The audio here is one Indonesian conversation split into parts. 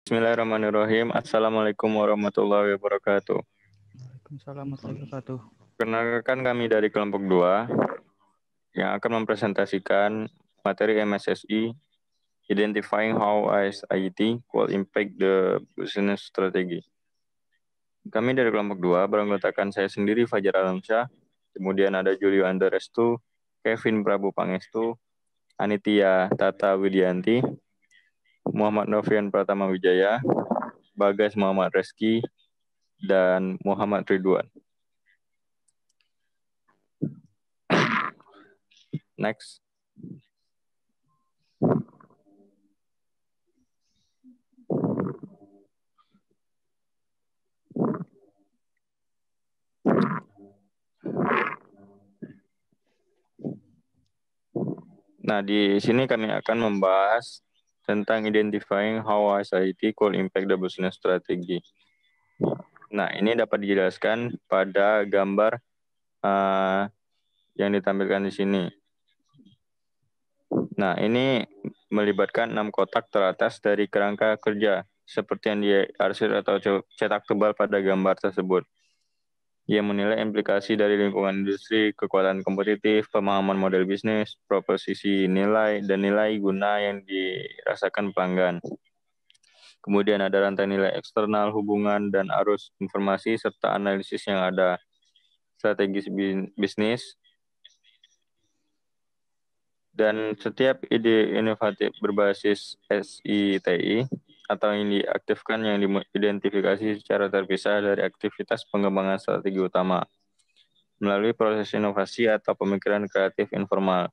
Bismillahirrahmanirrahim. Assalamualaikum warahmatullahi wabarakatuh. Waalaikumsalam warahmatullahi wabarakatuh. Perkenalkan kami dari kelompok 2 yang akan mempresentasikan materi MSSI Identifying how ICT will impact the business strategy. Kami dari kelompok 2 beranggotakan saya sendiri Fajar Alamsyah, kemudian ada Julio Andarestu, Kevin Prabu Pangestu, Anitia Tata Widianti, Muhammad Novian Pratama Wijaya, Bagas Muhammad Reski, dan Muhammad Ridwan. Next. Nah, di sini kami akan membahas tentang identifying how ICT could impact the business strategy. Nah, ini dapat dijelaskan pada gambar yang ditampilkan di sini. Nah, ini melibatkan 6 kotak teratas dari kerangka kerja, seperti yang diarsir atau cetak tebal pada gambar tersebut. Ia menilai implikasi dari lingkungan industri, kekuatan kompetitif, pemahaman model bisnis, proposisi nilai, dan nilai guna yang dirasakan pelanggan. Kemudian ada rantai nilai eksternal, hubungan, dan arus informasi, serta analisis yang ada. Strategis bisnis, dan setiap ide inovatif berbasis SITI atau yang diaktifkan yang diidentifikasi secara terpisah dari aktivitas pengembangan strategi utama melalui proses inovasi atau pemikiran kreatif informal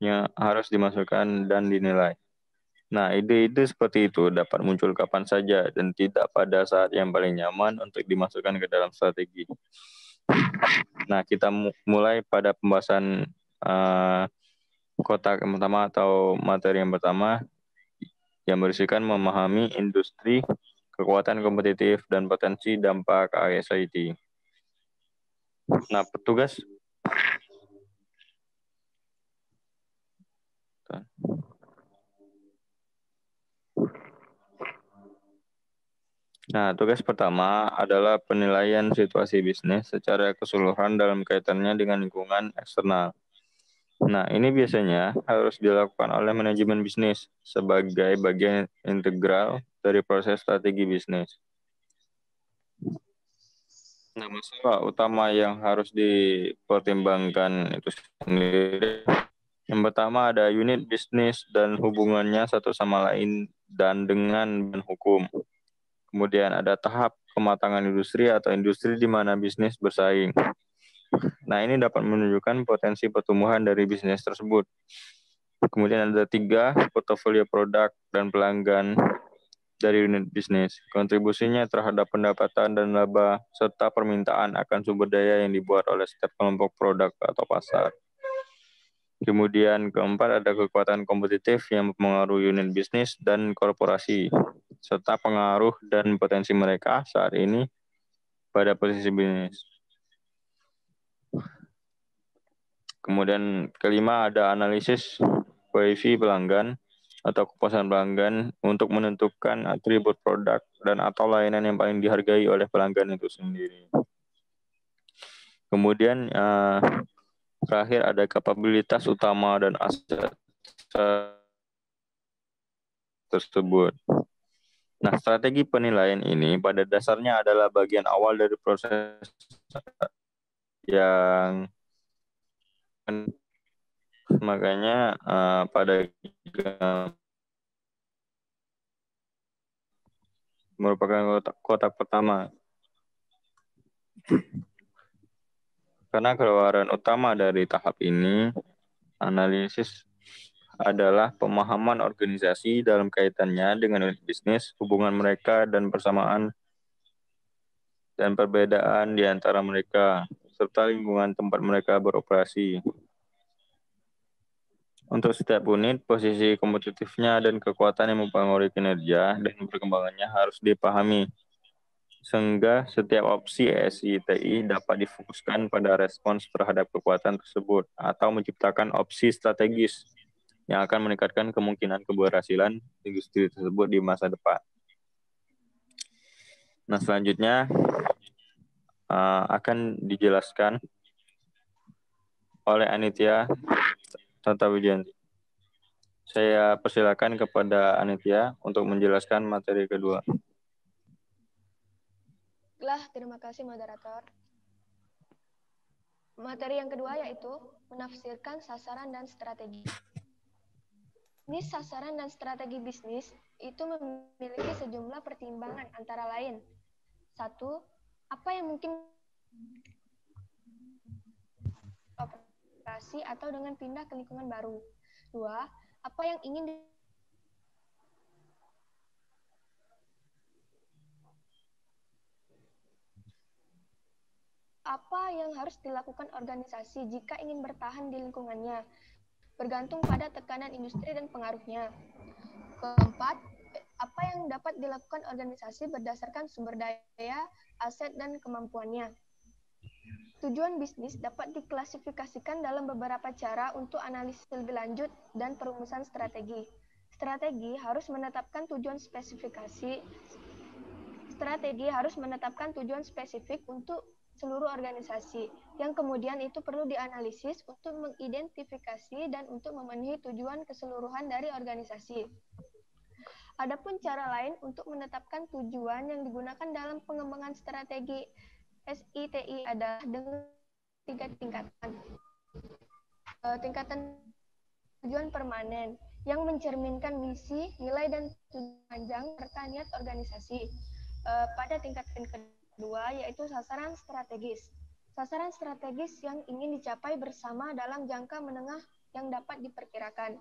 yang harus dimasukkan dan dinilai. Nah, ide-ide seperti itu dapat muncul kapan saja dan tidak pada saat yang paling nyaman untuk dimasukkan ke dalam strategi. Nah, kita mulai pada pembahasan kotak yang pertama atau materi yang pertama yang berisikan memahami industri, kekuatan kompetitif, dan potensi dampak ICT. Nah, petugas Nah, tugas pertama adalah penilaian situasi bisnis secara keseluruhan dalam kaitannya dengan lingkungan eksternal. Nah, ini biasanya harus dilakukan oleh manajemen bisnis sebagai bagian integral dari proses strategi bisnis. Nah, masalah utama yang harus dipertimbangkan itu sendiri. Yang pertama ada unit bisnis dan hubungannya satu sama lain dan dengan hukum. Kemudian ada tahap kematangan industri atau industri di mana bisnis bersaing. Nah, ini dapat menunjukkan potensi pertumbuhan dari bisnis tersebut. Kemudian ada 3, portofolio produk dan pelanggan dari unit bisnis. Kontribusinya terhadap pendapatan dan laba, serta permintaan akan sumber daya yang dibuat oleh setiap kelompok produk atau pasar. Kemudian keempat ada kekuatan kompetitif yang mempengaruhi unit bisnis dan korporasi, serta pengaruh dan potensi mereka saat ini pada posisi bisnis. Kemudian kelima ada analisis POV pelanggan atau kepuasan pelanggan untuk menentukan atribut produk dan atau layanan yang paling dihargai oleh pelanggan itu sendiri. Kemudian terakhir ada kapabilitas utama dan aset tersebut. Nah, strategi penilaian ini pada dasarnya adalah bagian awal dari proses yang makanya pada merupakan kotak pertama. Karena keluaran utama dari tahap ini, analisis adalah pemahaman organisasi dalam kaitannya dengan unit bisnis, hubungan mereka dan persamaan dan perbedaan di antara mereka, serta lingkungan tempat mereka beroperasi. Untuk setiap unit, posisi kompetitifnya dan kekuatan yang mempengaruhi kinerja dan perkembangannya harus dipahami, sehingga setiap opsi SITI dapat difokuskan pada respons terhadap kekuatan tersebut atau menciptakan opsi strategis yang akan meningkatkan kemungkinan keberhasilan industri tersebut di masa depan. Nah, selanjutnya akan dijelaskan oleh Anitya Tata Wijanti. Saya persilakan kepada Anitya untuk menjelaskan materi kedua. Terima kasih moderator. Materi yang kedua yaitu menafsirkan sasaran dan strategi. Ini sasaran dan strategi bisnis itu memiliki sejumlah pertimbangan antara lain. 1. Apa yang mungkin operasi atau dengan pindah ke lingkungan baru. 2. Apa yang ingin apa yang harus dilakukan organisasi jika ingin bertahan di lingkungannya, bergantung pada tekanan industri dan pengaruhnya. Keempat, apa yang dapat dilakukan organisasi berdasarkan sumber daya, aset, dan kemampuannya. Tujuan bisnis dapat diklasifikasikan dalam beberapa cara untuk analisis lebih lanjut dan perumusan strategi. Strategi harus menetapkan tujuan spesifik untuk seluruh organisasi, yang kemudian itu perlu dianalisis untuk mengidentifikasi dan untuk memenuhi tujuan keseluruhan dari organisasi. Adapun cara lain untuk menetapkan tujuan yang digunakan dalam pengembangan strategi SITI adalah dengan 3 tingkatan. Tingkatan tujuan permanen yang mencerminkan misi, nilai, dan tujuan panjang serta niat organisasi. Pada tingkatan kedua yaitu sasaran strategis. Sasaran strategis yang ingin dicapai bersama dalam jangka menengah yang dapat diperkirakan.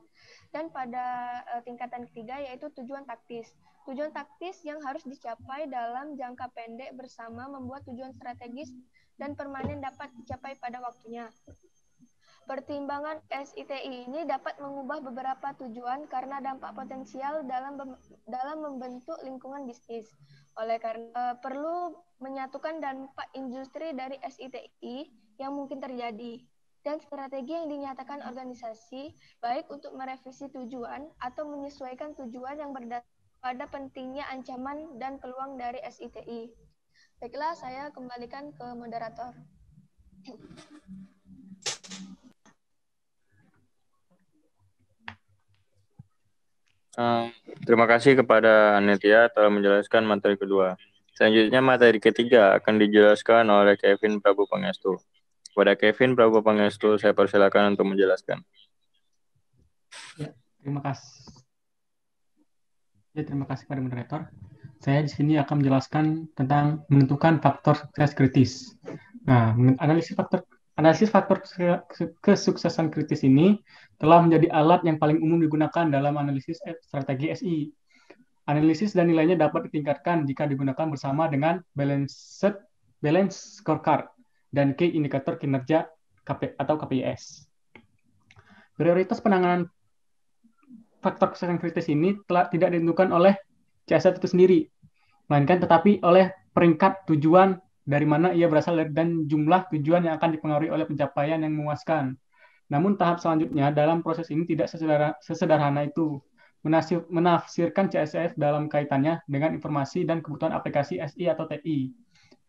Dan pada tingkatan ketiga yaitu tujuan taktis. Tujuan taktis yang harus dicapai dalam jangka pendek bersama membuat tujuan strategis dan permanen dapat dicapai pada waktunya. Pertimbangan SITI ini dapat mengubah beberapa tujuan karena dampak potensial dalam membentuk lingkungan bisnis. Oleh karena perlu menyatukan dampak industri dari SITI yang mungkin terjadi dan strategi yang dinyatakan organisasi baik untuk merevisi tujuan atau menyesuaikan tujuan yang berdasarkan pada pentingnya ancaman dan peluang dari SITI. Baiklah, saya kembalikan ke moderator. Terima kasih kepada Anitya telah menjelaskan materi kedua. Selanjutnya materi ketiga akan dijelaskan oleh Kevin Prabu Pangestu. Kepada Kevin Prabu Pangestu, saya persilakan untuk menjelaskan. Ya, terima kasih. Terima kasih kepada moderator. Saya di sini akan menjelaskan tentang menentukan faktor sukses kritis. Nah, analisis faktor kesuksesan kritis ini telah menjadi alat yang paling umum digunakan dalam analisis strategi SI. Analisis dan nilainya dapat ditingkatkan jika digunakan bersama dengan balance scorecard dan key indikator kinerja atau KPIs. Prioritas penanganan faktor kesuksesan kritis ini tidak ditentukan oleh CSR itu sendiri, melainkan tetapi oleh peringkat tujuan dari mana ia berasal dan jumlah tujuan yang akan dipengaruhi oleh pencapaian yang memuaskan. Namun tahap selanjutnya dalam proses ini tidak sesederhana itu. Menafsirkan CSR dalam kaitannya dengan informasi dan kebutuhan aplikasi SI atau TI.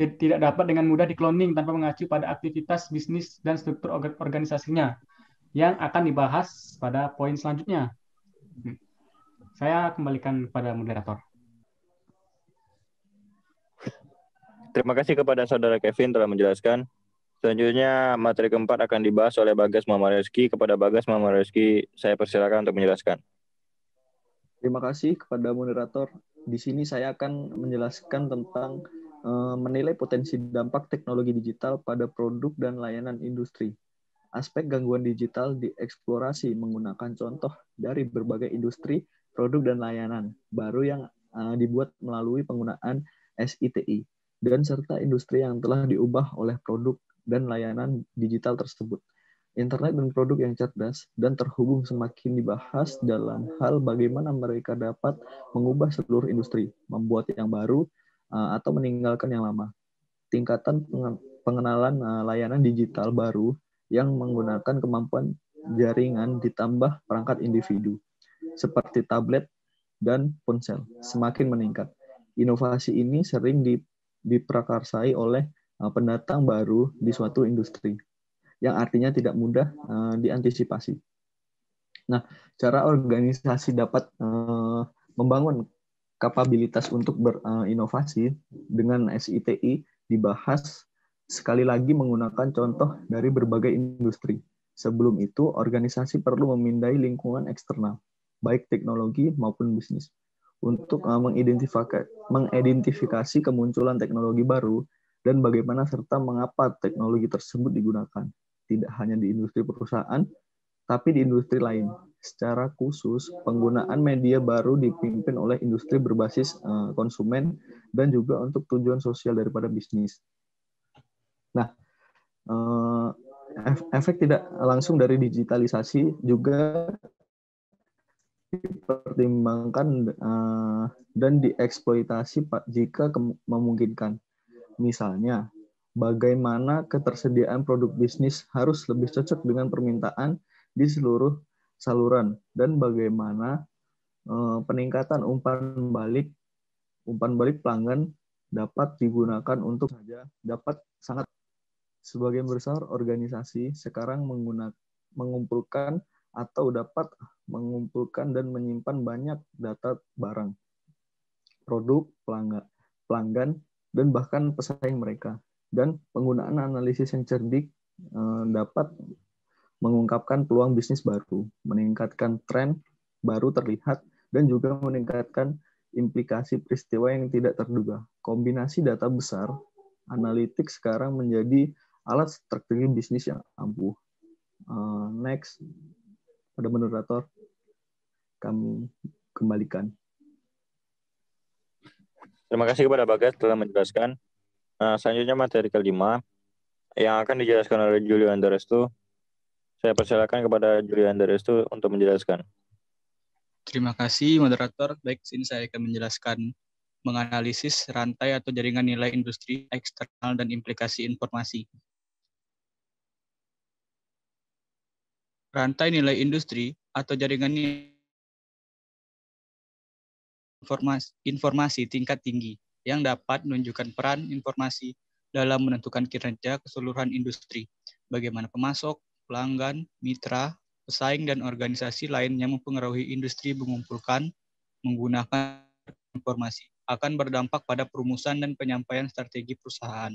Tidak dapat dengan mudah dikloning tanpa mengacu pada aktivitas bisnis dan struktur organisasinya yang akan dibahas pada poin selanjutnya. Saya kembalikan kepada moderator. Terima kasih kepada saudara Kevin telah menjelaskan. Selanjutnya materi keempat akan dibahas oleh Bagas Muhammad Rizky. Kepada Bagas Muhammad Rizky, saya persilakan untuk menjelaskan. Terima kasih kepada moderator. Di sini saya akan menjelaskan tentang menilai potensi dampak teknologi digital pada produk dan layanan industri. Aspek gangguan digital dieksplorasi menggunakan contoh dari berbagai industri, produk, dan layanan baru yang dibuat melalui penggunaan SITI, dan serta industri yang telah diubah oleh produk dan layanan digital tersebut. Internet dan produk yang cerdas dan terhubung semakin dibahas dalam hal bagaimana mereka dapat mengubah seluruh industri, membuat yang baru, atau meninggalkan yang lama. Tingkatan pengenalan layanan digital baru yang menggunakan kemampuan jaringan ditambah perangkat individu, seperti tablet dan ponsel, semakin meningkat. Inovasi ini sering diprakarsai oleh pendatang baru di suatu industri, yang artinya tidak mudah diantisipasi. Nah, cara organisasi dapat membangun kapabilitas untuk berinovasi dengan SITI dibahas sekali lagi menggunakan contoh dari berbagai industri. Sebelum itu, organisasi perlu memindai lingkungan eksternal, baik teknologi maupun bisnis, untuk mengidentifikasi kemunculan teknologi baru dan bagaimana serta mengapa teknologi tersebut digunakan, tidak hanya di industri perusahaan, tapi di industri lain. Secara khusus, penggunaan media baru dipimpin oleh industri berbasis konsumen dan juga untuk tujuan sosial daripada bisnis. Nah, efek tidak langsung dari digitalisasi juga dipertimbangkan dan dieksploitasi jika memungkinkan. Misalnya, bagaimana ketersediaan produk bisnis harus lebih cocok dengan permintaan di seluruh saluran dan bagaimana peningkatan umpan balik pelanggan dapat digunakan untuk saja dapat sangat. Sebagian besar organisasi sekarang mengumpulkan atau dapat mengumpulkan dan menyimpan banyak data barang, produk, pelanggan, dan bahkan pesaing mereka. Dan penggunaan analisis yang cerdik dapat mengungkapkan peluang bisnis baru, meningkatkan tren baru terlihat, dan juga meningkatkan implikasi peristiwa yang tidak terduga. Kombinasi data besar, analitik sekarang menjadi alat strategi bisnis yang ampuh. Next, pada moderator, kami kembalikan. Terima kasih kepada Bagas telah menjelaskan. Selanjutnya materi kelima yang akan dijelaskan oleh Julian Darestu. Saya persilakan kepada Julian Darestu untuk menjelaskan. Terima kasih, moderator. Baik, sini saya akan menjelaskan menganalisis rantai atau jaringan nilai industri eksternal dan implikasi informasi. Rantai nilai industri atau jaringan informasi tingkat tinggi yang dapat menunjukkan peran informasi dalam menentukan kinerja keseluruhan industri, bagaimana pemasok, pelanggan, mitra, pesaing, dan organisasi lain yang mempengaruhi industri mengumpulkan, menggunakan informasi, akan berdampak pada perumusan dan penyampaian strategi perusahaan.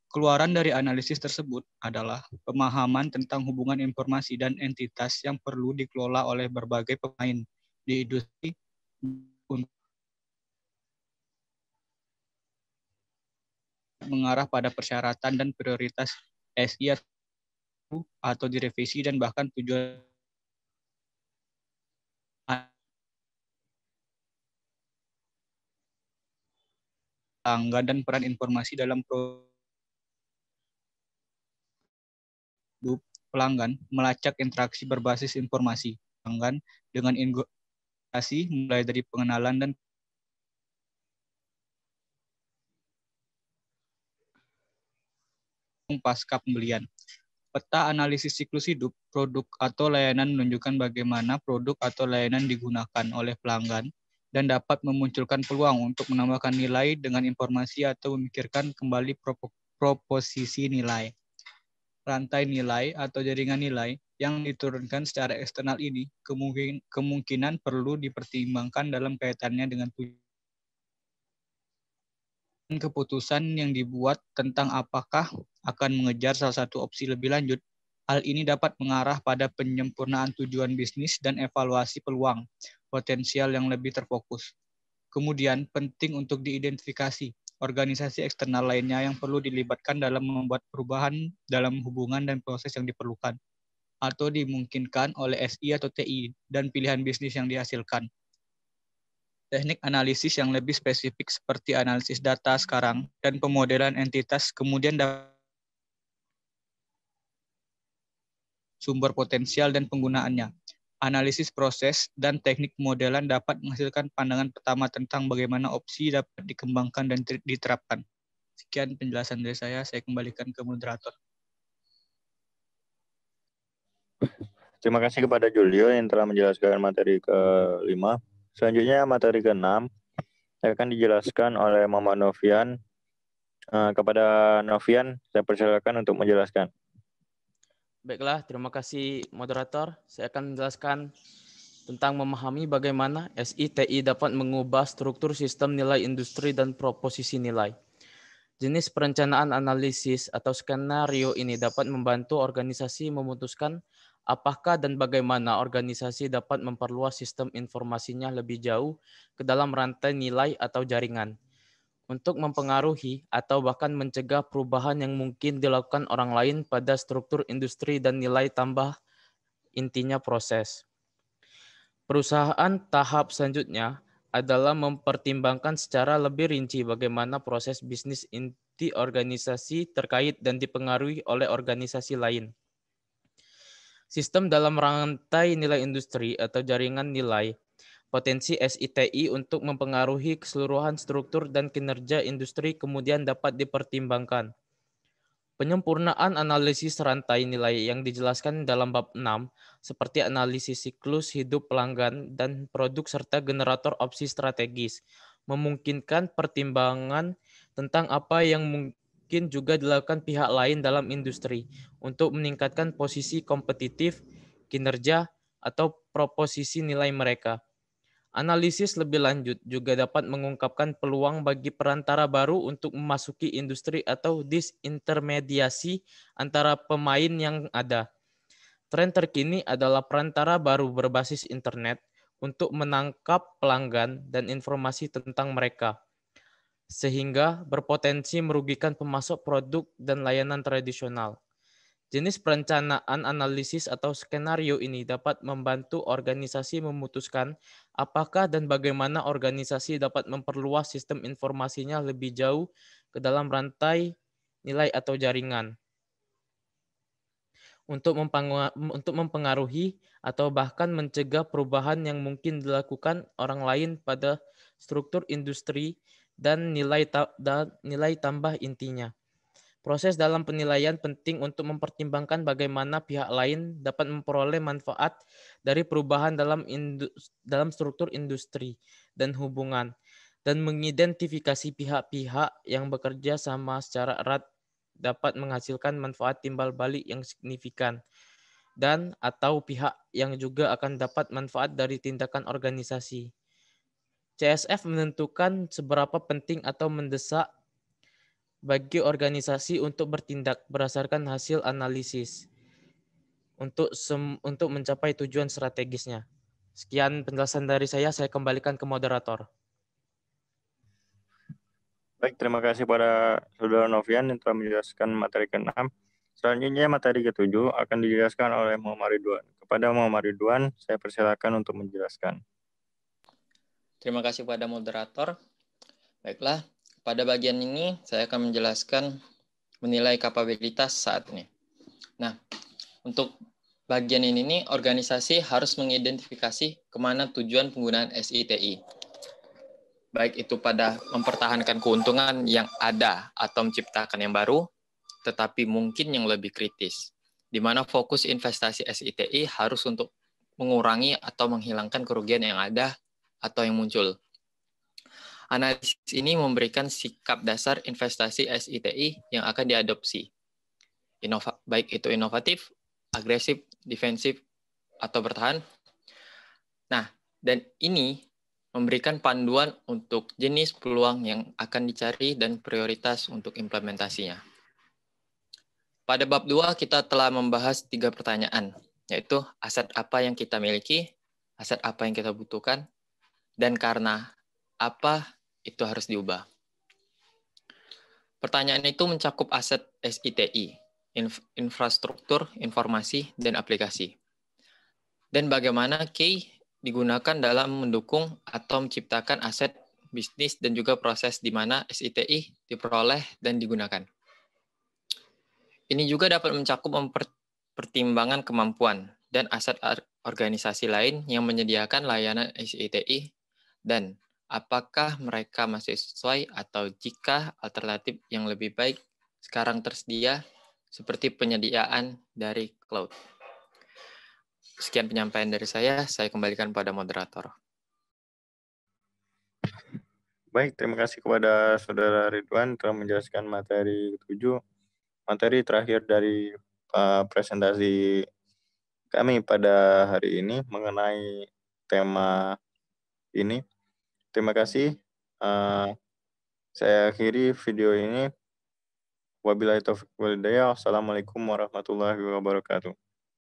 Keluaran dari analisis tersebut adalah pemahaman tentang hubungan informasi dan entitas yang perlu dikelola oleh berbagai pemain di industri untuk mengarah pada persyaratan dan prioritas SI atau direvisi dan bahkan tujuan pelanggan dan peran informasi dalam produk pelanggan melacak interaksi berbasis informasi pelanggan dengan integrasi mulai dari pengenalan dan pasca pembelian. Peta analisis siklus hidup produk atau layanan menunjukkan bagaimana produk atau layanan digunakan oleh pelanggan dan dapat memunculkan peluang untuk menambahkan nilai dengan informasi atau memikirkan kembali proposisi nilai. Rantai nilai atau jaringan nilai yang diturunkan secara eksternal ini kemungkinan perlu dipertimbangkan dalam kaitannya dengan keputusan yang dibuat tentang apakah akan mengejar salah satu opsi lebih lanjut. Hal ini dapat mengarah pada penyempurnaan tujuan bisnis dan evaluasi peluang potensial yang lebih terfokus. Kemudian penting untuk diidentifikasi organisasi eksternal lainnya yang perlu dilibatkan dalam membuat perubahan dalam hubungan dan proses yang diperlukan atau dimungkinkan oleh SI atau TI dan pilihan bisnis yang dihasilkan. Teknik analisis yang lebih spesifik seperti analisis data sekarang dan pemodelan entitas kemudian sumber potensial dan penggunaannya. Analisis proses dan teknik pemodelan dapat menghasilkan pandangan pertama tentang bagaimana opsi dapat dikembangkan dan diterapkan. Sekian penjelasan dari saya kembalikan ke moderator. Terima kasih kepada Julio yang telah menjelaskan materi ke-5. Selanjutnya materi ke-6 akan dijelaskan oleh Mama Novian. Kepada Novian, saya persilakan untuk menjelaskan. Baiklah, terima kasih moderator. Saya akan menjelaskan tentang memahami bagaimana SITI dapat mengubah struktur sistem nilai industri dan proposisi nilai. Jenis perencanaan analisis atau skenario ini dapat membantu organisasi memutuskan apakah dan bagaimana organisasi dapat memperluas sistem informasinya lebih jauh ke dalam rantai nilai atau jaringan, untuk mempengaruhi atau bahkan mencegah perubahan yang mungkin dilakukan orang lain pada struktur industri dan nilai tambah intinya proses. Perusahaan tahap selanjutnya adalah mempertimbangkan secara lebih rinci bagaimana proses bisnis inti organisasi terkait dan dipengaruhi oleh organisasi lain. Sistem dalam rantai nilai industri atau jaringan nilai, potensi SITI untuk mempengaruhi keseluruhan struktur dan kinerja industri kemudian dapat dipertimbangkan. Penyempurnaan analisis rantai nilai yang dijelaskan dalam bab 6, seperti analisis siklus hidup pelanggan dan produk serta generator opsi strategis, memungkinkan pertimbangan tentang apa yang mungkin juga dilakukan pihak lain dalam industri untuk meningkatkan posisi kompetitif, kinerja, atau proposisi nilai mereka. Analisis lebih lanjut juga dapat mengungkapkan peluang bagi perantara baru untuk memasuki industri atau disintermediasi antara pemain yang ada. Tren terkini adalah perantara baru berbasis internet untuk menangkap pelanggan dan informasi tentang mereka, sehingga berpotensi merugikan pemasok produk dan layanan tradisional. Jenis perencanaan analisis atau skenario ini dapat membantu organisasi memutuskan apakah dan bagaimana organisasi dapat memperluas sistem informasinya lebih jauh ke dalam rantai nilai atau jaringan untuk mempengaruhi atau bahkan mencegah perubahan yang mungkin dilakukan orang lain pada struktur industri dan nilai tambah intinya. Proses dalam penilaian penting untuk mempertimbangkan bagaimana pihak lain dapat memperoleh manfaat dari perubahan dalam struktur industri dan hubungan, dan mengidentifikasi pihak-pihak yang bekerja sama secara erat dapat menghasilkan manfaat timbal balik yang signifikan, dan atau pihak yang juga akan dapat manfaat dari tindakan organisasi. CSF menentukan seberapa penting atau mendesak bagi organisasi untuk bertindak berdasarkan hasil analisis untuk mencapai tujuan strategisnya. Sekian penjelasan dari saya kembalikan ke moderator. Baik, terima kasih pada Saudara Novian yang telah menjelaskan materi ke-6. Selanjutnya materi ke-7 akan dijelaskan oleh Muhammad Ridwan. Kepada Muhammad Ridwan, saya persilakan untuk menjelaskan. Terima kasih pada moderator. Baiklah, pada bagian ini saya akan menjelaskan menilai kapabilitas saat ini. Nah, untuk bagian ini organisasi harus mengidentifikasi kemana tujuan penggunaan SITI. Baik itu pada mempertahankan keuntungan yang ada atau menciptakan yang baru, tetapi mungkin yang lebih kritis, di mana fokus investasi SITI harus untuk mengurangi atau menghilangkan kerugian yang ada atau yang muncul. Analisis ini memberikan sikap dasar investasi SITI yang akan diadopsi, baik itu inovatif, agresif, defensif, atau bertahan. Nah, dan ini memberikan panduan untuk jenis peluang yang akan dicari dan prioritas untuk implementasinya. Pada bab 2 kita telah membahas 3 pertanyaan, yaitu aset apa yang kita miliki, aset apa yang kita butuhkan, dan karena apa itu harus diubah. Pertanyaan itu mencakup aset SITI, infrastruktur, informasi, dan aplikasi. Dan bagaimana key digunakan dalam mendukung atau menciptakan aset bisnis dan juga proses di mana SITI diperoleh dan digunakan. Ini juga dapat mencakup pertimbangan kemampuan dan aset organisasi lain yang menyediakan layanan SITI dan apakah mereka masih sesuai atau jika alternatif yang lebih baik sekarang tersedia seperti penyediaan dari cloud. Sekian penyampaian dari saya kembalikan pada moderator. Baik, terima kasih kepada Saudara Ridwan telah menjelaskan materi 7. Materi terakhir dari presentasi kami pada hari ini mengenai tema ini. Terima kasih. Saya akhiri video ini. Wabillahi taufiq wal hidayah. Wassalamualaikum warahmatullahi wabarakatuh.